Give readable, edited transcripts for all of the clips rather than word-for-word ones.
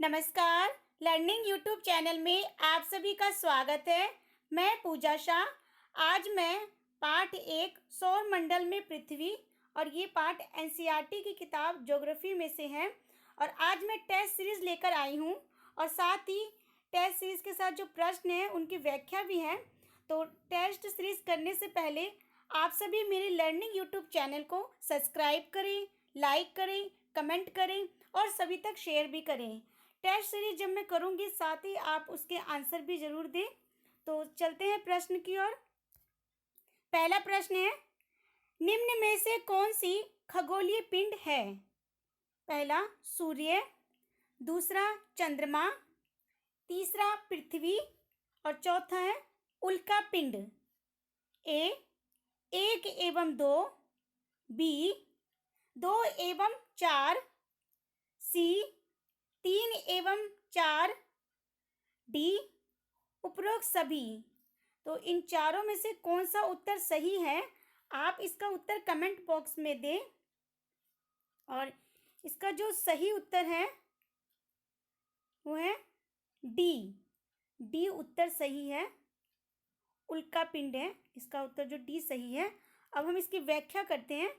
नमस्कार। Learning YouTube channel में आप सभी का स्वागत है। मैं पूजा शाह। आज मैं पाठ 1 सौर मंडल में पृथ्वी और ये पाठ एनसीईआरटी की किताब ज्योग्राफी में से है और आज मैं टेस्ट सीरीज लेकर आई हूँ और साथ ही टेस्ट सीरीज के साथ जो प्रश्न हैं उनकी व्याख्या भी है। तो टेस्ट सीरीज करने से पहले आप सभी मेरे लर्निंग यूट्यूब चैनल को सब्सक्राइब करें, लाइक करें, कमेंट करें और सभी तक शेयर भी करें। टेस्ट सीरीज जब मैं करूँगी साथ ही आप उसके आंसर भी ज़रूर दें। तो चलते हैं प्रश्न की ओर। पहला प्रश्न है, निम्न में से कौन सी खगोलीय पिंड है? पहला सूर्य, दूसरा चंद्रमा, तीसरा पृथ्वी और चौथा है उल्का पिंड। ए 1 एवं 2, बी 2 एवं 4, सी 3 एवं 4, डी उपरोक्त सभी। तो इन चारों में से कौन सा उत्तर सही है? आप इसका उत्तर कमेंट बॉक्स में दें और इसका जो सही उत्तर है वो है डी उत्तर सही है। उल्का पिंड है इसका उत्तर, जो डी सही है। अब हम इसकी व्याख्या करते हैं।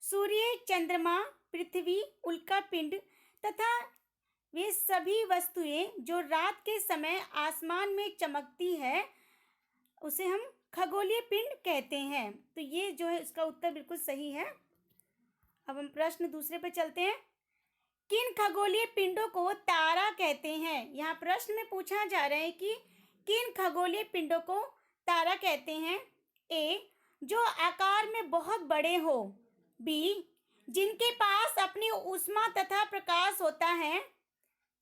सूर्य, चंद्रमा, पृथ्वी, उल्का पिंड तथा वे सभी वस्तुएं जो रात के समय आसमान में चमकती है उसे हम खगोलीय पिंड कहते हैं। तो ये जो है इसका उत्तर बिल्कुल सही है। अब हम प्रश्न दूसरे पे चलते हैं। किन खगोलीय पिंडों को तारा कहते हैं? यहाँ प्रश्न में पूछा जा रहा है कि किन खगोलीय पिंडों को तारा कहते हैं। ए जो आकार में बहुत बड़े हो, बी जिनके पास अपनी ऊष्मा तथा प्रकाश होता है,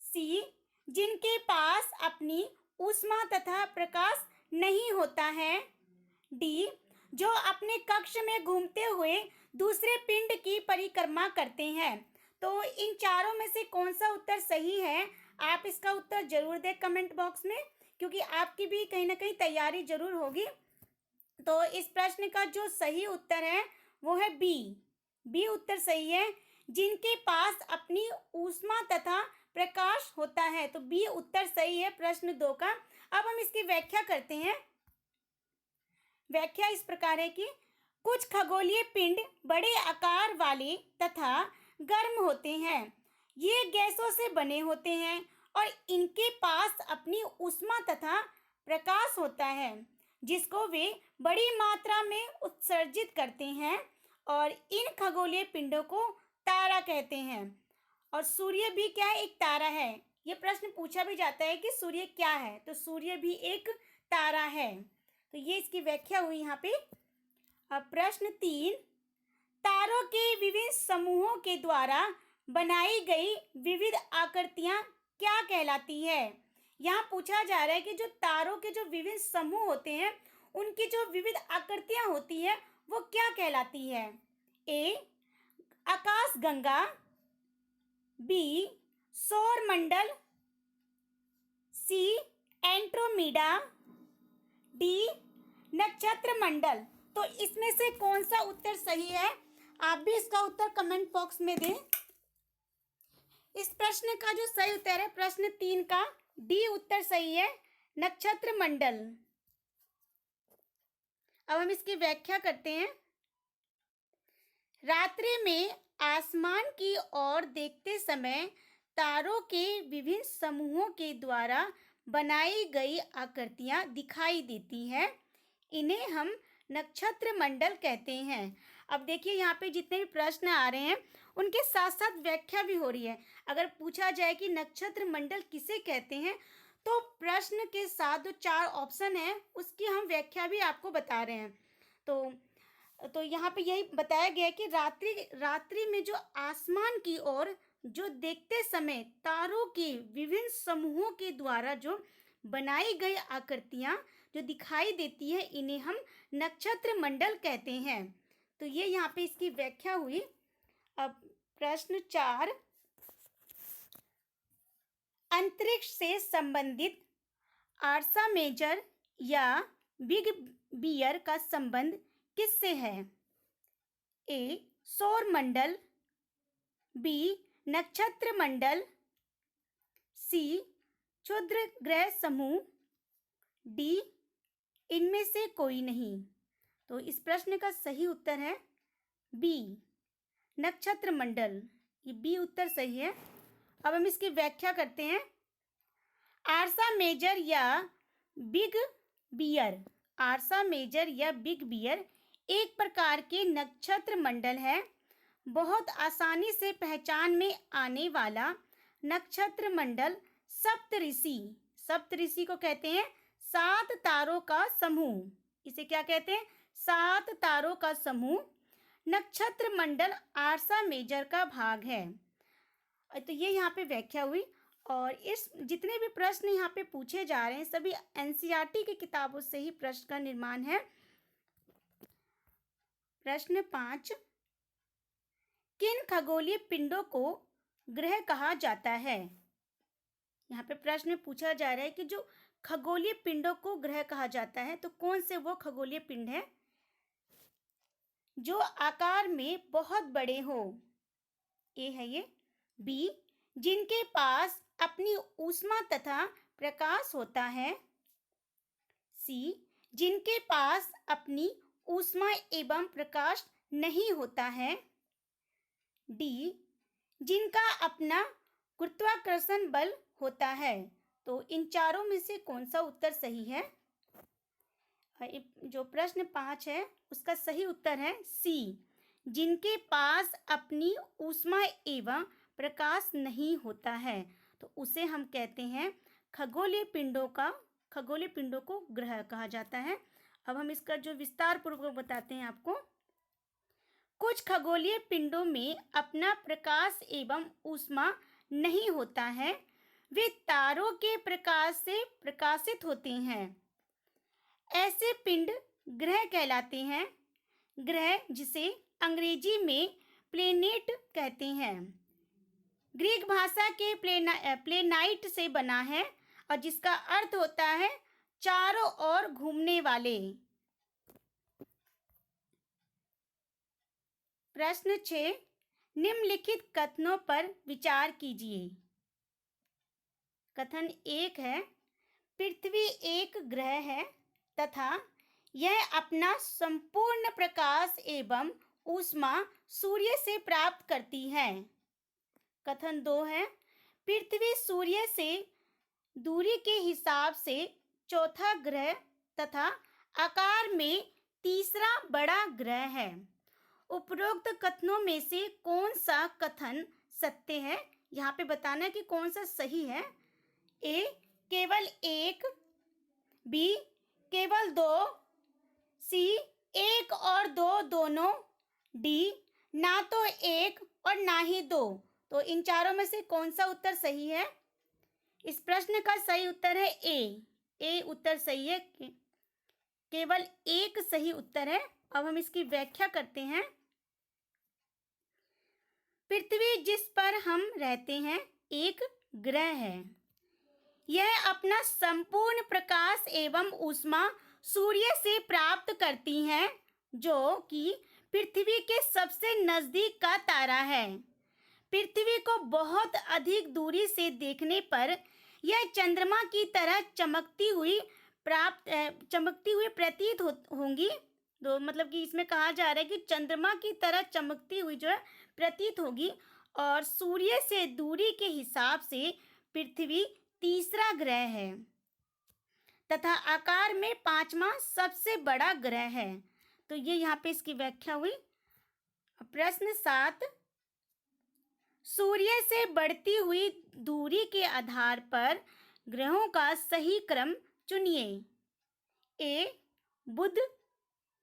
सी जिनके पास अपनी ऊष्मा तथा प्रकाश नहीं होता है, डी जो अपने कक्ष में घूमते हुए दूसरे पिंड की परिक्रमा करते हैं। तो इन चारों में से कौन सा उत्तर सही है? आप इसका उत्तर जरूर दें कमेंट बॉक्स में, क्योंकि आपकी भी कहीं ना कहीं तैयारी जरूर होगी। तो इस प्रश्न का जो सही उत्तर है वो है बी उत्तर सही है, जिनके पास अपनी ऊष्मा तथा प्रकाश होता है। तो बी उत्तर सही है प्रश्न 2 का। अब हम इसकी व्याख्या करते हैं। व्याख्या इस प्रकार है कि कुछ खगोलीय पिंड बड़े आकार वाले तथा गर्म होते हैं। ये गैसों से बने होते हैं और इनके पास अपनी ऊष्मा तथा प्रकाश होता है जिसको वे बड़ी मात्रा में उत्सर्जित करते हैं और इन खगोलीय पिंडों को तारा कहते हैं। और सूर्य भी क्या है? एक तारा है। ये प्रश्न पूछा भी जाता है कि सूर्य क्या है, तो सूर्य भी एक तारा है। तो ये इसकी व्याख्या हुई यहाँ पे। अब प्रश्न 3, तारों के विभिन्न समूहों के द्वारा बनाई गई विविध आकृतियां क्या कहलाती है? यहाँ पूछा जा रहा है कि जो तारों के जो विभिन्न समूह होते हैं उनकी जो विविध आकृतियां होती है वो क्या कहलाती है। ए आकाश गंगा, बी सौर मंडल, सी एंड्रोमेडा, डी नक्षत्र मंडल। तो इसमें से कौन सा उत्तर सही है? आप भी इसका उत्तर कमेंट बॉक्स में दें। इस प्रश्न का जो सही उत्तर है प्रश्न 3 का डी उत्तर सही है, नक्षत्र मंडल। अब हम इसकी व्याख्या करते हैं। रात्रि में आसमान की ओर देखते समय तारों के विभिन्न समूहों के द्वारा बनाई गई आकृतियां दिखाई देती हैं। इन्हें हम नक्षत्र मंडल कहते हैं। अब देखिए यहाँ पे जितने भी प्रश्न आ रहे हैं उनके साथ साथ व्याख्या भी हो रही है। अगर पूछा जाए कि नक्षत्र मंडल किसे कहते हैं तो प्रश्न के साथ जो 4 ऑप्शन है उसकी हम व्याख्या भी आपको बता रहे हैं। तो यहाँ पे यही बताया गया है कि रात्रि में जो आसमान की ओर जो देखते समय तारों के विभिन्न समूहों के द्वारा जो बनाई गई आकृतियां जो दिखाई देती है इन्हें हम नक्षत्र मंडल कहते हैं। तो ये यहाँ पे इसकी व्याख्या हुई। अब प्रश्न 4, अंतरिक्ष से संबंधित आर्सा मेजर या बिग बियर का संबंध किससे है? ए सौर मंडल, बी नक्षत्र मंडल, सी क्षुद्र ग्रह समूह, डी इनमें से कोई नहीं। तो इस प्रश्न का सही उत्तर है बी नक्षत्र मंडल। ये बी उत्तर सही है। अब हम इसकी व्याख्या करते हैं। आर्सा मेजर या बिग बियर, आर्सा मेजर या बिग बियर एक प्रकार के नक्षत्र मंडल है। बहुत आसानी से पहचान में आने वाला नक्षत्र मंडल सप्तऋषि, सप्तऋषि को कहते हैं 7 तारों का समूह। इसे क्या कहते हैं? 7 तारों का समूह नक्षत्र मंडल आर्सा मेजर का भाग है। तो ये यहाँ पे व्याख्या हुई। और इस जितने भी प्रश्न यहाँ पे पूछे जा रहे हैं सभी एनसीईआरटी की किताबों से ही प्रश्न का निर्माण है। प्रश्न 5, किन खगोलीय पिंडों को ग्रह कहा जाता है? यहाँ पे प्रश्न में पूछा जा रहा है कि जो खगोलीय पिंडों को ग्रह कहा जाता है तो कौन से वो खगोलीय पिंड है? जो आकार में बहुत बड़े हो, ए है ये। बी जिनके पास अपनी ऊष्मा तथा प्रकाश होता है। सी जिनके पास अपनी ऊष्मा एवं प्रकाश नहीं होता है। डी जिनका अपना गुरुत्वाकर्षण बल होता है। तो इन चारों में से कौन सा उत्तर सही है? जो प्रश्न 5 है उसका सही उत्तर है सी जिनके पास अपनी ऊष्मा एवं प्रकाश नहीं होता है। तो उसे हम कहते हैं खगोलीय पिंडों को ग्रह कहा जाता है। अब हम इसका जो विस्तार पूर्वक बताते हैं आपको। कुछ खगोलीय पिंडों में अपना प्रकाश एवं ऊष्मा नहीं होता है, वे तारों के प्रकाश से प्रकाशित होते हैं। ऐसे पिंड ग्रह कहलाते हैं। ग्रह जिसे अंग्रेजी में प्लेनेट कहते हैं, ग्रीक भाषा के प्लेनाइट से बना है और जिसका अर्थ होता है चारों ओर घूमने वाले। प्रश्न 6, निम्नलिखित कथनों पर विचार कीजिए। कथन 1 है, पृथ्वी एक ग्रह है तथा यह अपना संपूर्ण प्रकाश एवं ऊष्मा सूर्य से प्राप्त करती है। कथन 2 है, पृथ्वी सूर्य से दूरी के हिसाब से चौथा ग्रह तथा आकार में तीसरा बड़ा ग्रह है। उपरोक्त कथनों में से कौन सा कथन सत्य है? यहाँ पे बताना है कि कौन सा सही है। ए केवल एक, बी केवल 2, सी 1 और 2 दोनों, डी ना तो 1 और ना ही 2। तो इन चारों में से कौन सा उत्तर सही है? इस प्रश्न का सही उत्तर है ए उत्तर सही है। केवल एक सही उत्तर है। अब हम इसकी व्याख्या करते हैं। पृथ्वी जिस पर हम रहते हैं एक ग्रह है। यह अपना संपूर्ण प्रकाश एवं ऊष्मा सूर्य से प्राप्त करती है, जो कि पृथ्वी के सबसे नजदीक का तारा है। पृथ्वी को बहुत अधिक दूरी से देखने पर यह चंद्रमा की तरह चमकती हुई प्रतीत होंगी। तो मतलब कि इसमें कहा जा रहा है कि चंद्रमा की तरह चमकती हुई जो है प्रतीत होगी। और सूर्य से दूरी के हिसाब से पृथ्वी तीसरा ग्रह है तथा आकार में 5वां सबसे बड़ा ग्रह है। तो ये यहाँ पे इसकी व्याख्या हुई। प्रश्न 7, सूर्य से बढ़ती हुई दूरी के आधार पर ग्रहों का सही क्रम चुनिए। ए बुध,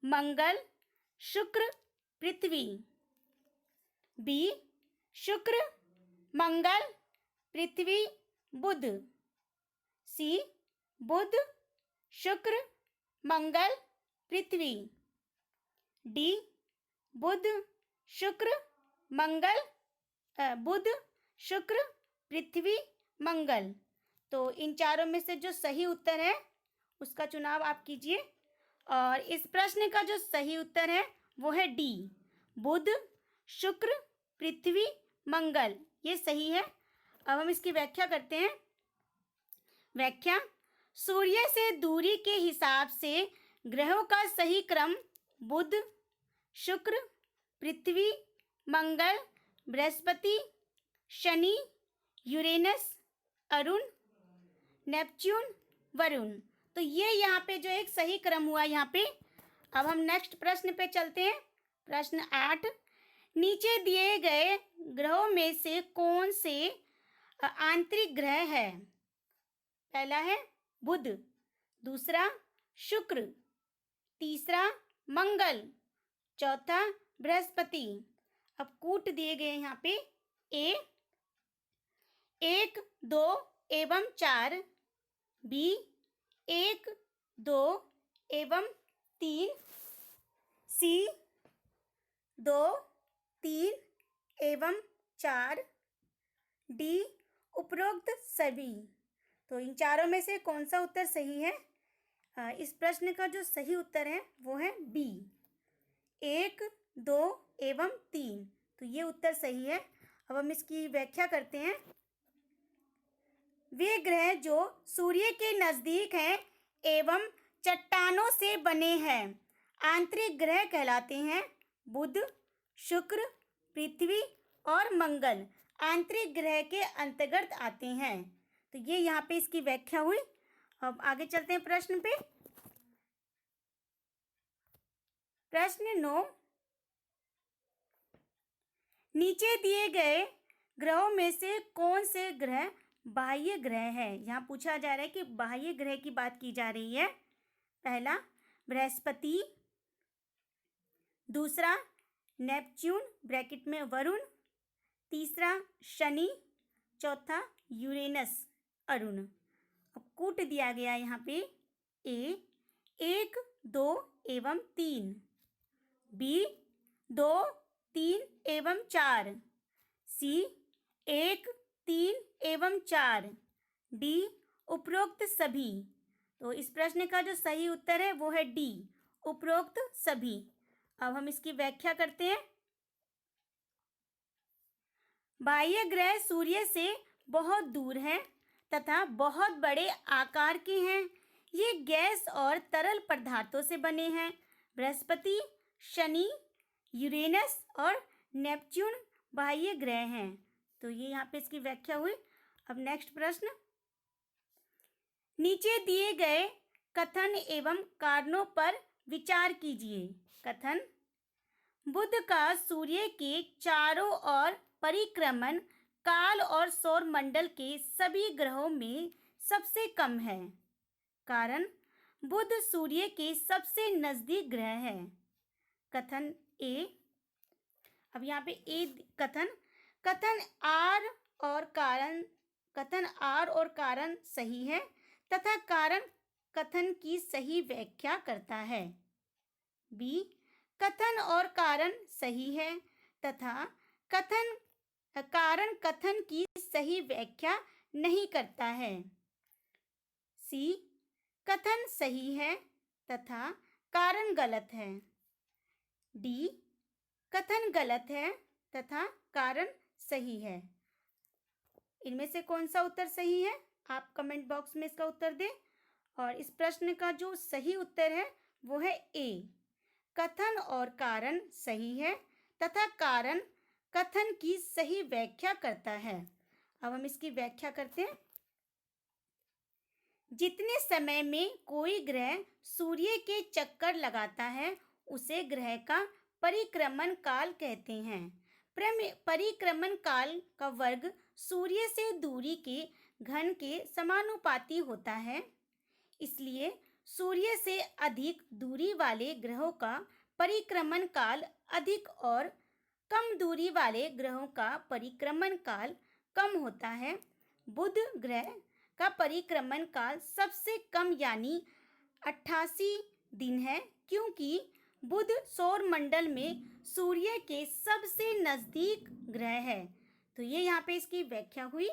मंगल, शुक्र, पृथ्वी। बी शुक्र, मंगल, पृथ्वी, बुध। सी बुध, शुक्र, मंगल, पृथ्वी। डी बुध, शुक्र, मंगल, बुध, शुक्र, पृथ्वी, मंगल। तो इन चारों में से जो सही उत्तर है उसका चुनाव आप कीजिए। और इस प्रश्न का जो सही उत्तर है वो है डी बुध, शुक्र, पृथ्वी, मंगल। ये सही है। अब हम इसकी व्याख्या करते हैं। व्याख्या: सूर्य से दूरी के हिसाब से ग्रहों का सही क्रम बुध, शुक्र, पृथ्वी, मंगल, बृहस्पति, शनि, यूरेनस, अरुण, नेपच्यून, वरुण। तो ये यहाँ पे जो एक सही क्रम हुआ यहाँ पे। अब हम नेक्स्ट प्रश्न पे चलते हैं। प्रश्न 8, नीचे दिए गए ग्रहों में से कौन से आंतरिक ग्रह है? पहला है बुध, दूसरा शुक्र, तीसरा मंगल, चौथा बृहस्पति। अब कूट दिए गए यहाँ पे ए 1, 2 एवं 4, बी 1, 2 एवं 3, सी 2, 3 एवं 4, डी उपरोक्त सभी। तो इन चारों में से कौन सा उत्तर सही है? इस प्रश्न का जो सही उत्तर है वो है बी 1, 2 एवं 3। तो ये उत्तर सही है। अब हम इसकी व्याख्या करते हैं। वे ग्रह जो सूर्य के नज़दीक हैं एवं चट्टानों से बने हैं आंतरिक ग्रह कहलाते हैं। बुध, शुक्र, पृथ्वी और मंगल आंतरिक ग्रह के अंतर्गत आते हैं। तो ये यहाँ पे इसकी व्याख्या हुई। अब आगे चलते हैं प्रश्न पे। प्रश्न 9, नीचे दिए गए ग्रहों में से कौन से ग्रह बाह्य ग्रह है? यहाँ पूछा जा रहा है कि बाह्य ग्रह की बात की जा रही है। पहला बृहस्पति, दूसरा नेपच्यून ब्रैकेट में वरुण, तीसरा शनि, चौथा यूरेनस अरुण। अब कूट दिया गया यहाँ पे ए 1, 2 एवं 3, बी 2, 3 एवं 4, सी 1, 3 एवं 4, डी उपरोक्त सभी। तो इस प्रश्न का जो सही उत्तर है वो है डी उपरोक्त सभी। अब हम इसकी व्याख्या करते हैं। बाह्य ग्रह सूर्य से बहुत दूर हैं तथा बहुत बड़े आकार के हैं। ये गैस और तरल पदार्थों से बने हैं। बृहस्पति, शनि, यूरेनस और नेपच्यून बाह्य ग्रह हैं। तो ये यहाँ पे इसकी व्याख्या हुई। अब नेक्स्ट प्रश्न, नीचे दिए गए कथन एवं कारणों पर विचार कीजिए। कथन: बुध का सूर्य के चारों ओर परिक्रमण काल और सौर मंडल के सभी ग्रहों में सबसे कम है। कारण: बुध सूर्य के सबसे नजदीक ग्रह है। कथन ए। अब यहाँ पे ए कथन आर और कारण सही है तथा कारण कथन की सही व्याख्या करता है। बी कथन और कारण सही है तथा कारण कथन की सही व्याख्या नहीं करता है। सी कथन सही है तथा कारण गलत है। डी कथन गलत है तथा कारण सही है। इनमें से कौन सा उत्तर सही है? आप कमेंट बॉक्स में इसका उत्तर दें। और इस प्रश्न का जो सही उत्तर है वो है ए कथन और कारण सही है तथा कारण कथन की सही व्याख्या करता है। अब हम इसकी व्याख्या करते हैं। जितने समय में कोई ग्रह सूर्य के चक्कर लगाता है उसे ग्रह का परिक्रमण काल कहते हैं। परिक्रमण काल का वर्ग सूर्य से दूरी के घन के समानुपाती होता है। इसलिए सूर्य से अधिक दूरी वाले ग्रहों का परिक्रमण काल अधिक और कम दूरी वाले ग्रहों का परिक्रमण काल कम होता है। बुध ग्रह का परिक्रमण काल सबसे कम यानी 88 दिन है, क्योंकि बुध सौर मंडल में सूर्य के सबसे नजदीक ग्रह है। तो ये यहाँ पे इसकी व्याख्या हुई।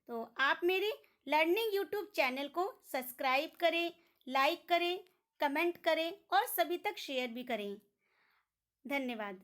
तो आप मेरे लर्निंग यूट्यूब चैनल को सब्सक्राइब करें, लाइक करें, कमेंट करें और सभी तक शेयर भी करें। धन्यवाद।